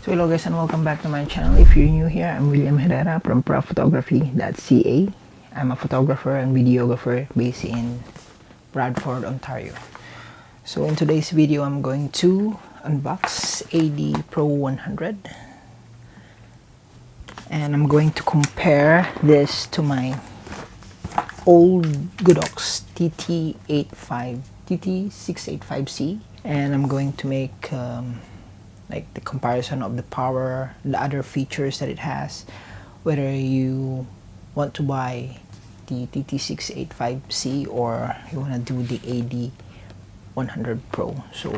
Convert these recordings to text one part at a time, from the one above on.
So hello guys and welcome back to my channel. If you're new here, I'm William Herrera from prophotography.ca. I'm a photographer and videographer based in Bradford, Ontario. So in today's video, I'm going to unbox ad100pro 100 and I'm going to compare this to my old Godox tt685c, and I'm going to make like the comparison of the power, the other features that it has, whether you want to buy the tt685c or you want to do the ad100 pro. So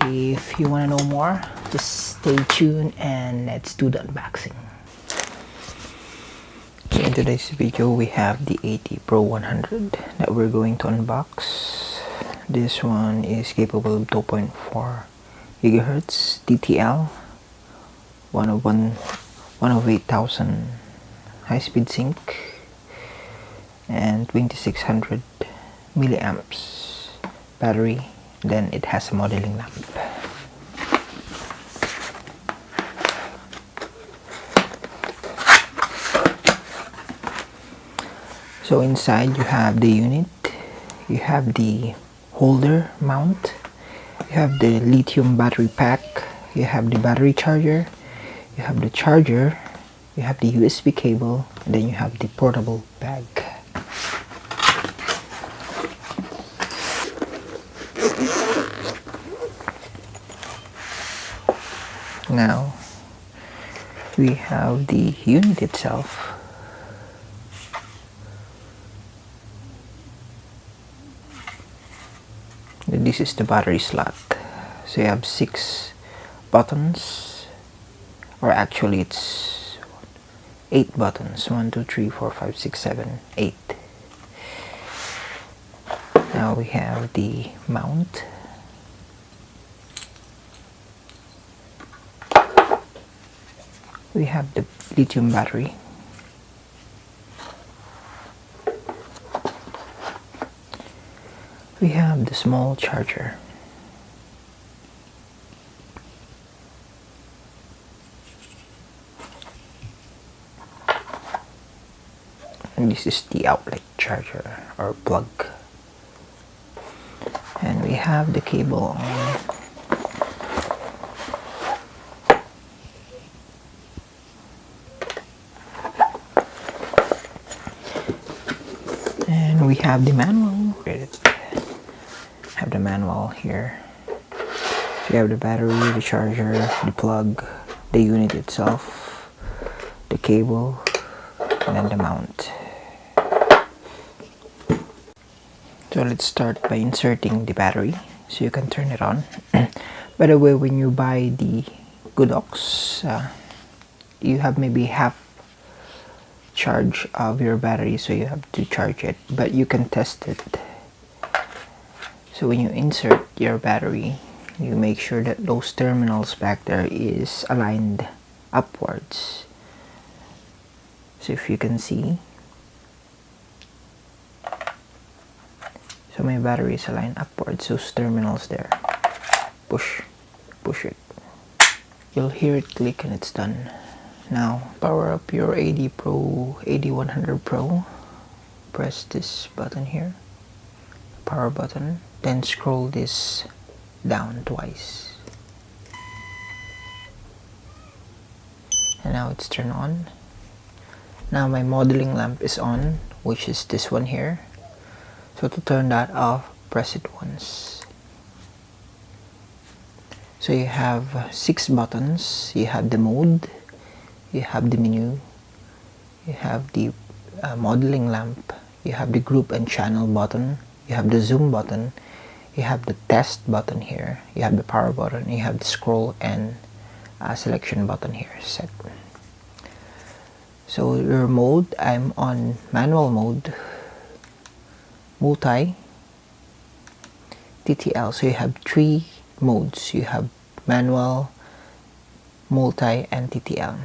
if you want to know more, just stay tuned and let's do the unboxing. So in today's video, we have the ad100pro 100 that we're going to unbox. This one is capable of 2.4 gigahertz TTL, 108,000 high-speed sync, and 2600 milliamps battery. Then it has a modeling lamp. So inside you have the unit, you have the holder mount, you have the lithium battery pack, you have the battery charger, you have the charger, you have the USB cable, and then you have the portable bag. Now we have the unit itself. This is the battery slot. So you have 6 buttons, or actually it's 8 buttons. 1, 2, 3, 4, 5, 6, 7, 8. Now we have the mount. We have the lithium battery. We have the small charger. And this is the outlet charger or plug. And we have the cable on. And we have the manual. Have the manual here. So you have the battery, the charger, the plug, the unit itself, the cable, and then the mount. So let's start by inserting the battery so you can turn it on. By the way, when you buy the Godox, you have maybe half charge of your battery, so you have to charge it, but you can test it. So when you insert your battery, you make sure that those terminals back there is aligned upwards. So if you can see, so my battery is aligned upwards, those terminals there. Push it. You'll hear it click and it's done. Now power up your ad100 pro. Press this button here, power button. Then scroll this down twice. And now it's turned on. Now my modeling lamp is on, which is this one here. So to turn that off, press it once. So you have 6 buttons. You have the mode, you have the menu, you have the modeling lamp, you have the group and channel button, you have the zoom button, you have the test button here, you have the power button, you have the scroll and selection button here set. So your mode, I'm on manual mode, multi, TTL. So you have 3 modes. You have manual, multi, and TTL.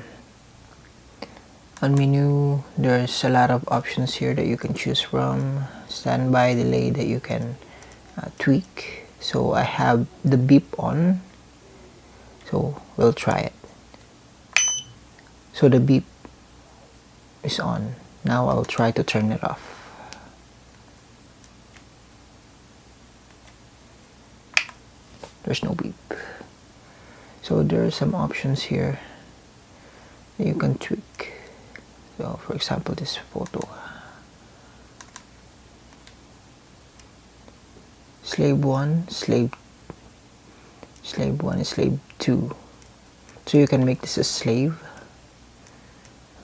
On menu, there's a lot of options here that you can choose from. Standby, delay that you can tweak. So I have the beep on, So we'll try it. So the beep is on. Now I'll try to turn it off. There's no beep. So there are some options here that you can tweak. So for example, this photo. Slave 1, slave 1 is slave 2. So you can make this a slave,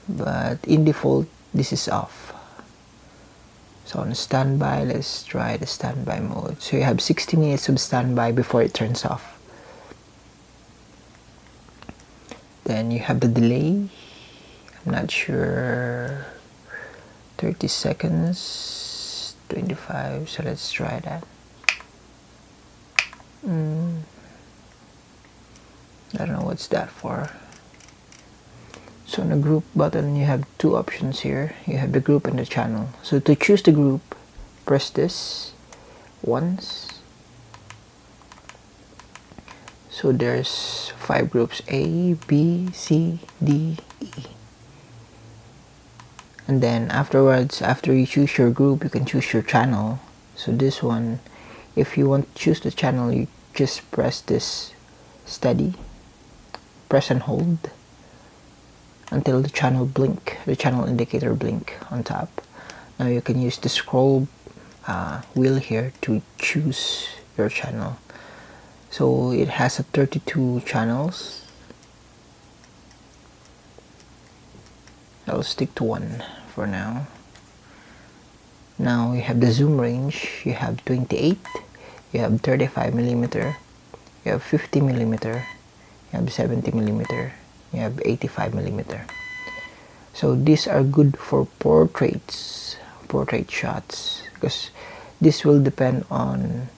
but in default this is off. So on standby, let's try the standby mode. So you have 60 minutes of standby before it turns off. Then you have the delay. I'm not sure. 30 seconds, 25. So let's try that. I don't know what's that for. So on the group button, you have two options here. You have the group and the channel. So to choose the group, press this once. So there's 5 groups: A, B, C, D, E. And then afterwards, after you choose your group, you can choose your channel. So this one, if you want to choose the channel, you just press this steady, press and hold until the channel indicator blink on top. Now you can use the scroll wheel here to choose your channel. So it has 32 channels. I'll stick to one for now. Now you have the zoom range. You have 28, you have 35mm, you have 50mm, you have 70mm, you have 85mm. So these are good for portrait shots, because this will depend on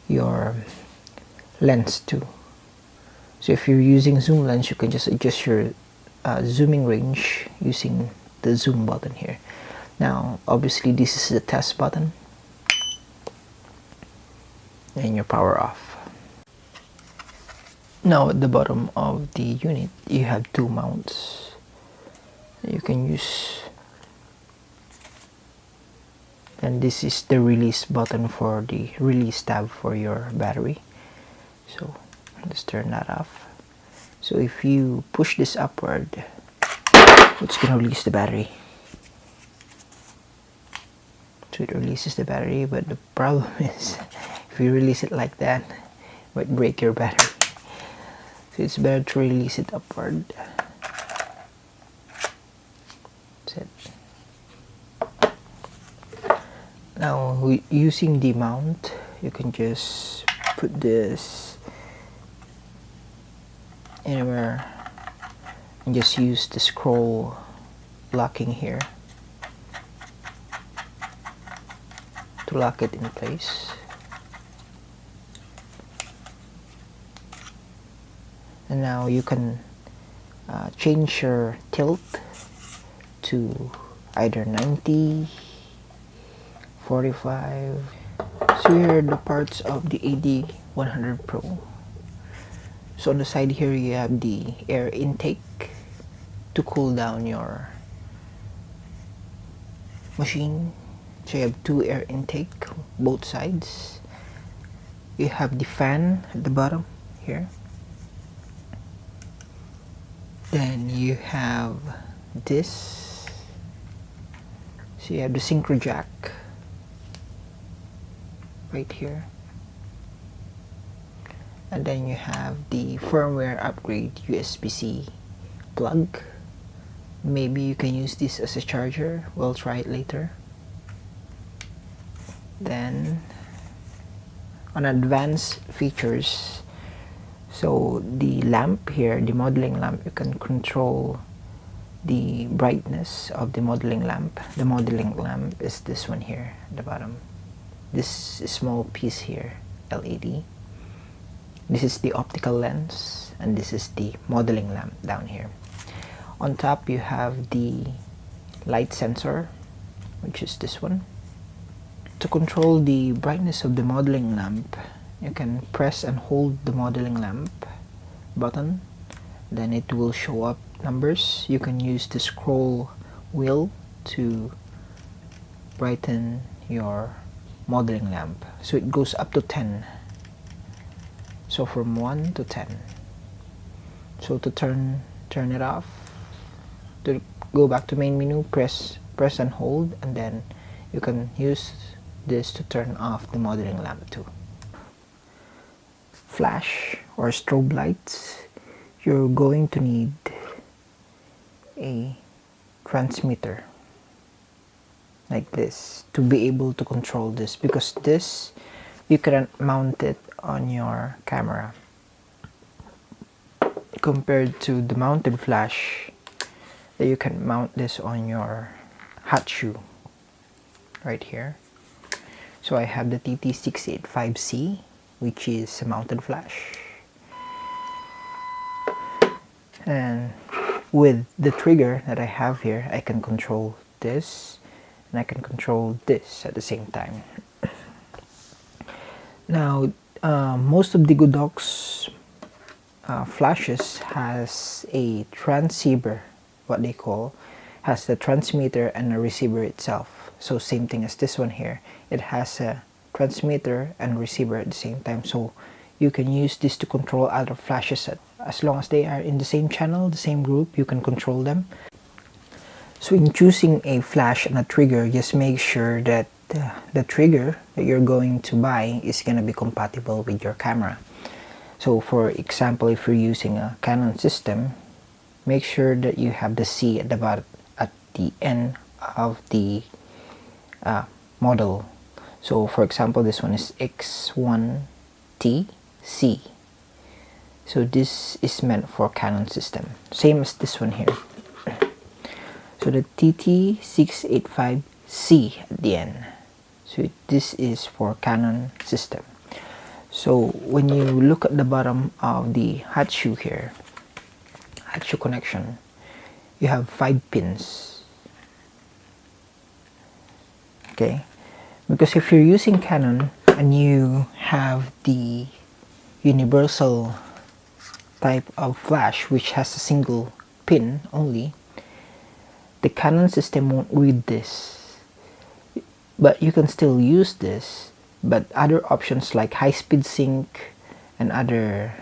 your lens too. So if you're using zoom lens, you can just adjust your zooming range using the zoom button here. Now obviously this is the test button, and your power off. Now at the bottom of the unit, you have two mounts you can use, and this is the release button for the release tab for your battery. So let's turn that off. So if you push this upward, it's gonna release the battery. So it releases the battery, but the problem is if you release it like that, it might break your battery. So it's better to release it upward. That's it. Now using the mount, you can just put this anywhere and just use the scroll locking here to lock it in place. And now you can change your tilt to either 90, 45. So here are the parts of the ad100pro. So on the side here you have the air intake to cool down your machine. So you have two air intake, both sides. You have the fan at the bottom here. Then you have this. So you have the synchro jack right here. And then you have the firmware upgrade USB-C plug. Maybe you can use this as a charger. We'll try it later. Then on advanced features, so the lamp here, the modeling lamp, you can control the brightness of the modeling lamp. The modeling lamp is this one here at the bottom. This small piece here, LED. This is the optical lens, and this is the modeling lamp down here. On top you have the light sensor, which is this one. To control the brightness of the modeling lamp, you can press and hold the modeling lamp button, then it will show up numbers. You can use the scroll wheel to brighten your modeling lamp, so it goes up to 10. So from 1 to 10. So to turn it off, to go back to main menu, press and hold, and then you can use this to turn off the modeling lamp too. Flash or strobe lights, you're going to need a transmitter like this to be able to control this, because this you can mount it on your camera compared to the mounted flash that you can mount this on your hot shoe right here. So I have the tt685c, which is a mounted flash, and with the trigger that I have here, I can control this and I can control this at the same time. Now most of the Godox flashes has a transceiver, what they call, has the transmitter and a receiver itself. So same thing as this one here, it has a transmitter and receiver at the same time, so you can use this to control other flashes. As long as they are in the same channel, the same group, you can control them. So in choosing a flash and a trigger, just make sure that the trigger that you're going to buy is going to be compatible with your camera. So for example, if you're using a Canon system, make sure that you have the C at the bottom, at the end of the model. So for example, this one is X1TC. So this is meant for Canon system. Same as this one here. So the tt685c at the end. So this is for Canon system. So when you look at the bottom of the hot shoe here, hot shoe connection, you have 5 pins. Okay, because if you're using Canon and you have the universal type of flash which has a single pin only, the Canon system won't read this, but you can still use this. But other options like high-speed sync and other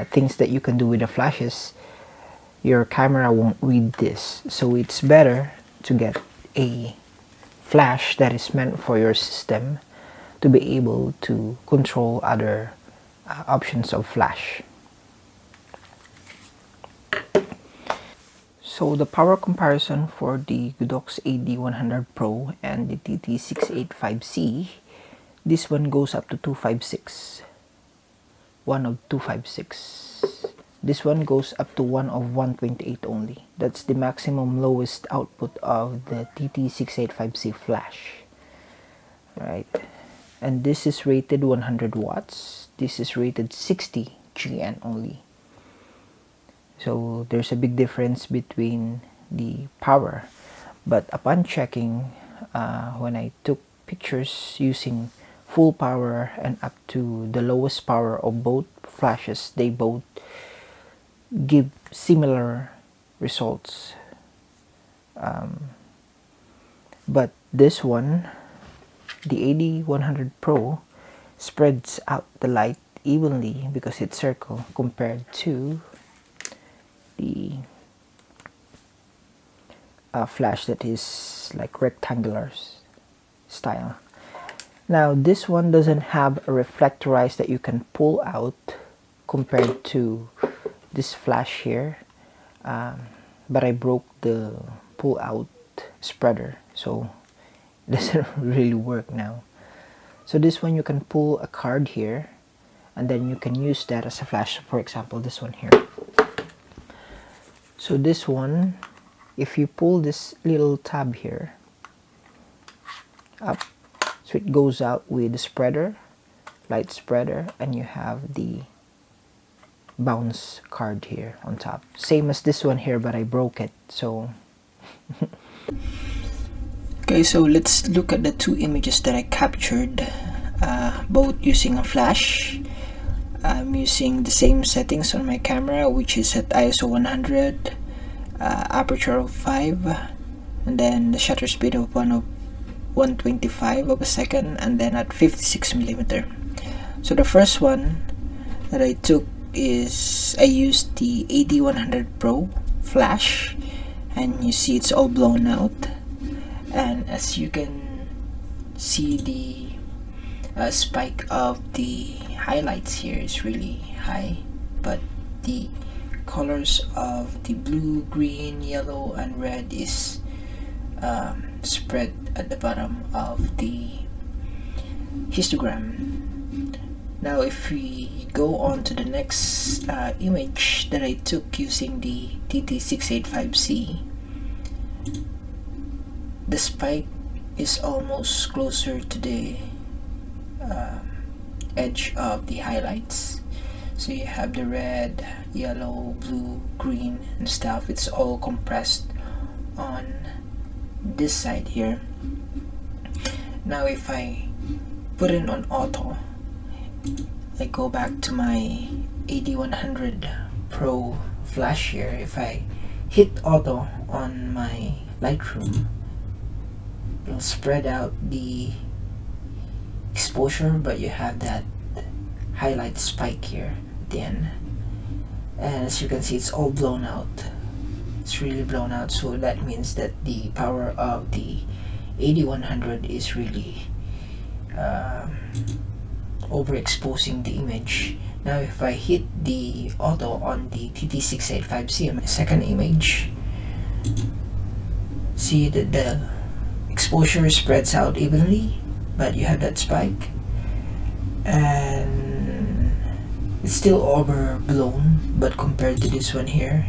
things that you can do with the flashes, your camera won't read this. So it's better to get a flash that is meant for your system to be able to control other options of flash. So the power comparison for the Godox ad100pro and the tt685c, this one goes up to 256, one of 256. This one goes up to one of 128 only. That's the maximum lowest output of the tt685c flash. Right, and this is rated 100 watts. This is rated 60 GN only. So there's a big difference between the power, but upon checking, when I took pictures using full power and up to the lowest power of both flashes, they both give similar results. But this one, the ad100pro, spreads out the light evenly because it's circle compared to the flash that is like rectangular style. Now this one doesn't have a reflectorize that you can pull out compared to this flash here, but I broke the pull out spreader, so it doesn't really work now. So this one you can pull a card here and then you can use that as a flash. For example, this one here. So this one, if you pull this little tab here up, so it goes out with the spreader, light spreader, and you have the bounce card here on top. Same as this one here, but I broke it, so okay, so let's look at the two images that I captured, both using a flash. I'm using the same settings on my camera, which is at ISO 100, aperture of 5, and then the shutter speed of 125 of a second, and then at 56mm. So the first one that I took is I used the ad100pro flash, and you see it's all blown out, and as you can see, the spike of the highlights here is really high, but the colors of the blue, green, yellow, and red is spread at the bottom of the histogram. Now if we go on to the next image that I took using the tt685c, the spike is almost closer to the edge of the highlights. So you have the red, yellow, blue, green and stuff. It's all compressed on this side here. Now if I put it on auto, I go back to my ad100pro flash here. If I hit auto on my Lightroom, it'll spread out the exposure, but you have that highlight spike here at the end, and as you can see, it's all blown out. It's really blown out, so that means that the power of the ad100 is really overexposing the image. Now if I hit the auto on the tt685c, my second image, see that the exposure spreads out evenly, but you have that spike, and it's still overblown, but compared to this one here,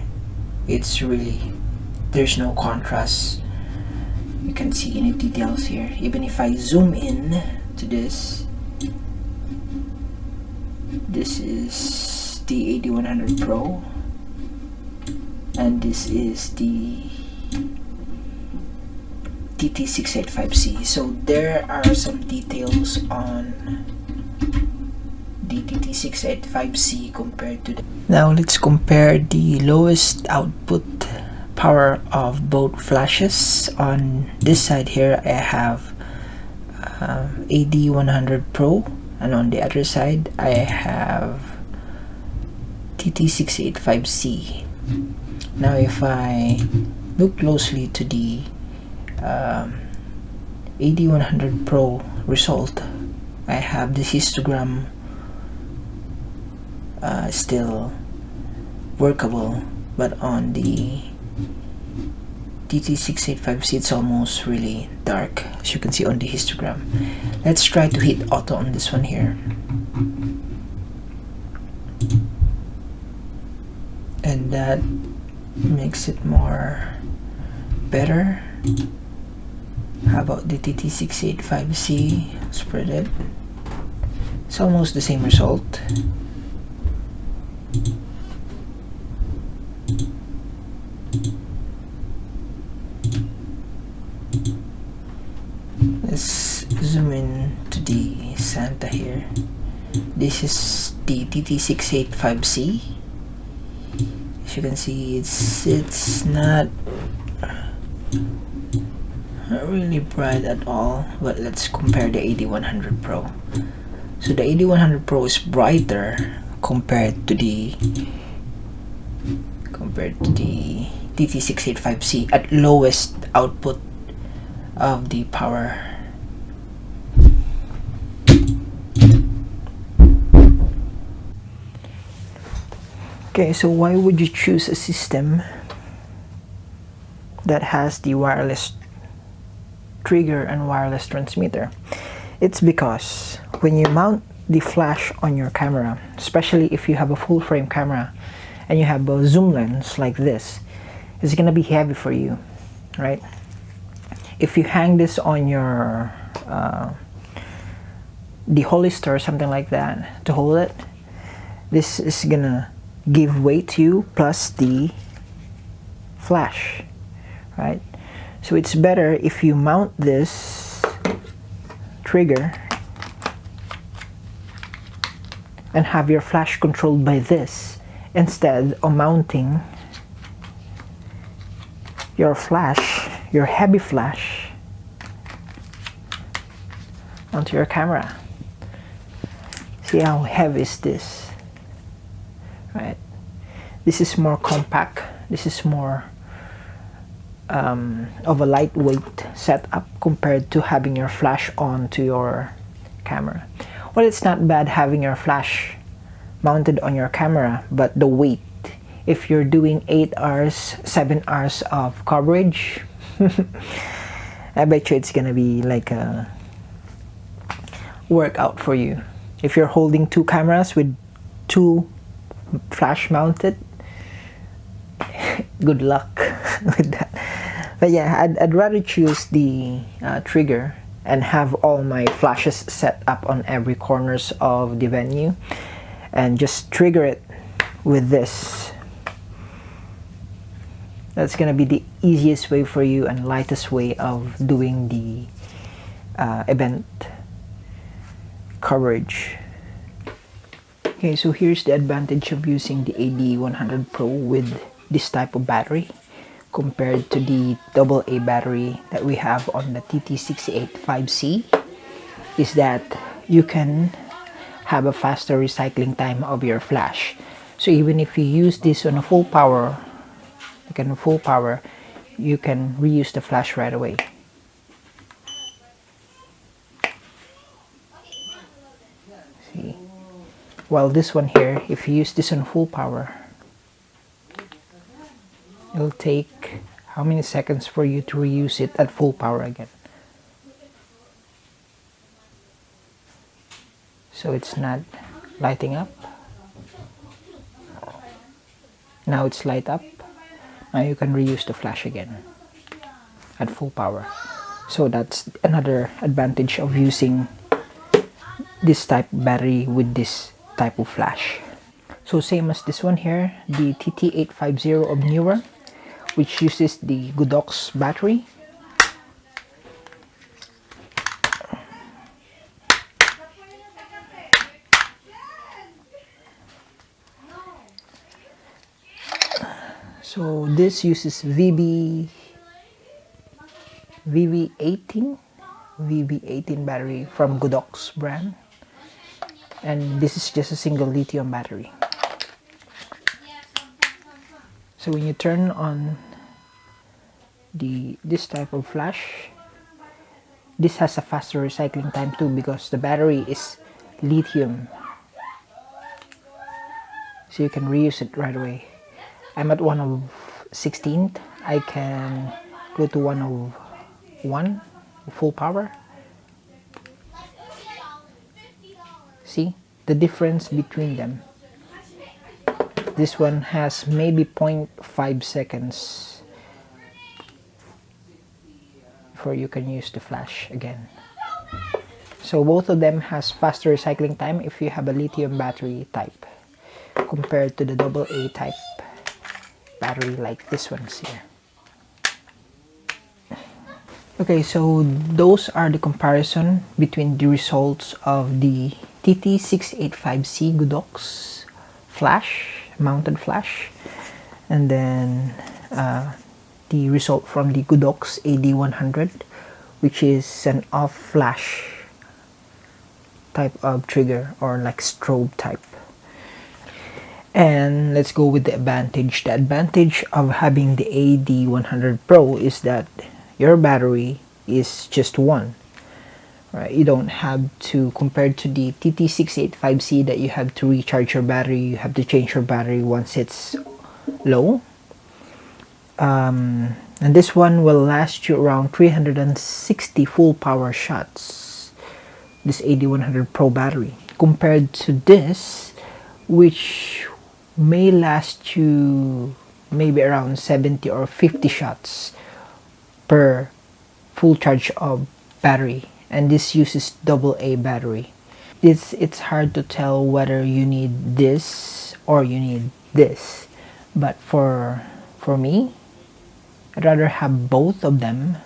it's really, there's no contrast. You can see any details here. Even if I zoom in to this is the ad100pro, and this is the tt685c. So there are some details on the tt685c compared to the... Now let's compare the lowest output power of both flashes. On this side here I have ad100pro, and on the other side I have tt685c. Now if I look closely to the ad100pro result, I have the histogram still workable, but on the tt685c it's almost really dark, as you can see on the histogram. Let's try to hit auto on this one here, and that makes it more better. How about the tt685c? Spread it. It's almost the same result. Let's zoom in to the Santa here. This is the tt685c. As you can see, it's not really bright at all, but let's compare the ad100pro. So the ad100pro is brighter compared to the tt685c at lowest output of the power. Okay, so why would you choose a system that has the wireless trigger and wireless transmitter? It's because when you mount the flash on your camera, especially if you have a full frame camera and you have a zoom lens like this, it's gonna be heavy for you, right? If you hang this on your the holster or something like that to hold it, this is gonna give weight to you plus the flash, right? So it's better if you mount this trigger and have your flash controlled by this instead of mounting your flash, your heavy flash, onto your camera. See how heavy is this, right? This is more compact. This is more of a lightweight setup compared to having your flash onto your camera. Well, it's not bad having your flash mounted on your camera, but the weight, if you're doing 8 hours, 7 hours of coverage, I bet you it's gonna be like a workout for you. If you're holding 2 cameras with 2 flash mounted, good luck with that. But yeah, I'd rather choose the trigger and have all my flashes set up on every corners of the venue and just trigger it with this. That's gonna be the easiest way for you and lightest way of doing the event coverage. Okay, so here's the advantage of using the ad100pro with this type of battery compared to the AA battery that we have on the tt685c, is that you can have a faster recycling time of your flash. So even if you use this on a full power, you can reuse the flash right away. See, while this one here, if you use this on full power, it'll take how many seconds for you to reuse it at full power again. So it's not lighting up. Now it's light up. Now you can reuse the flash again at full power. So that's another advantage of using this type of battery with this type of flash. So same as this one here, the tt685c of newer, which uses the Godox battery. So this uses VV18 battery from Godox brand, and this is just a single lithium battery. So when you turn on this type of flash, this has a faster recycling time too because the battery is lithium, so you can reuse it right away. I'm at 1/16. I can go to 1/1 full power. See the difference between them. This one has maybe 0.5 seconds before you can use the flash again. So both of them has faster recycling time if you have a lithium battery type compared to the AA type battery like this one's here. Okay, so those are the comparison between the results of the tt685c Godox flash, mounted flash, and then the result from the Godox ad100, which is an off flash type of trigger, or like strobe type. And let's go with the advantage. The advantage of having the ad100pro is that your battery is just one, right? You don't have to, compared to the tt685c that you have to recharge your battery, you have to change your battery once it's low. And this one will last you around 360 full power shots, this ad100pro battery, compared to this, which may last you maybe around 70 or 50 shots per full charge of battery, and this uses AA battery. It's hard to tell whether you need this or you need this, but for me, I'd rather have both of them,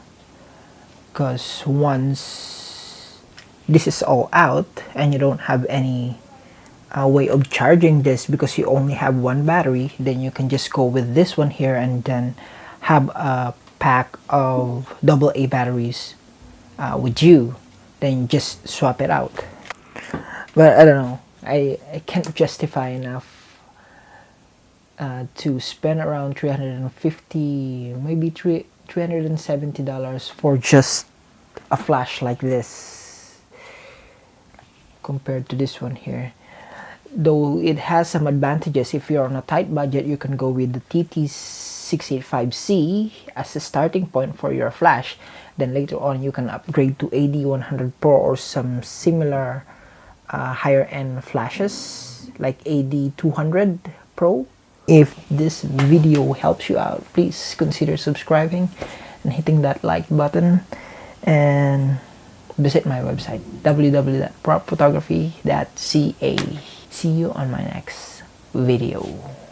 because once this is all out and you don't have any way of charging this, because you only have one battery, then you can just go with this one here and then have a pack of AA batteries with you, then just swap it out. But I don't know, I can't justify enough to spend around $350, maybe $370 for just a flash like this compared to this one here. Though it has some advantages. If you're on a tight budget, you can go with the tt685c as a starting point for your flash. Then later on you can upgrade to ad100pro or some similar higher end flashes like ad200 pro. If this video helps you out, please consider subscribing and hitting that like button, and visit my website www.propphotography.ca. See you on my next video.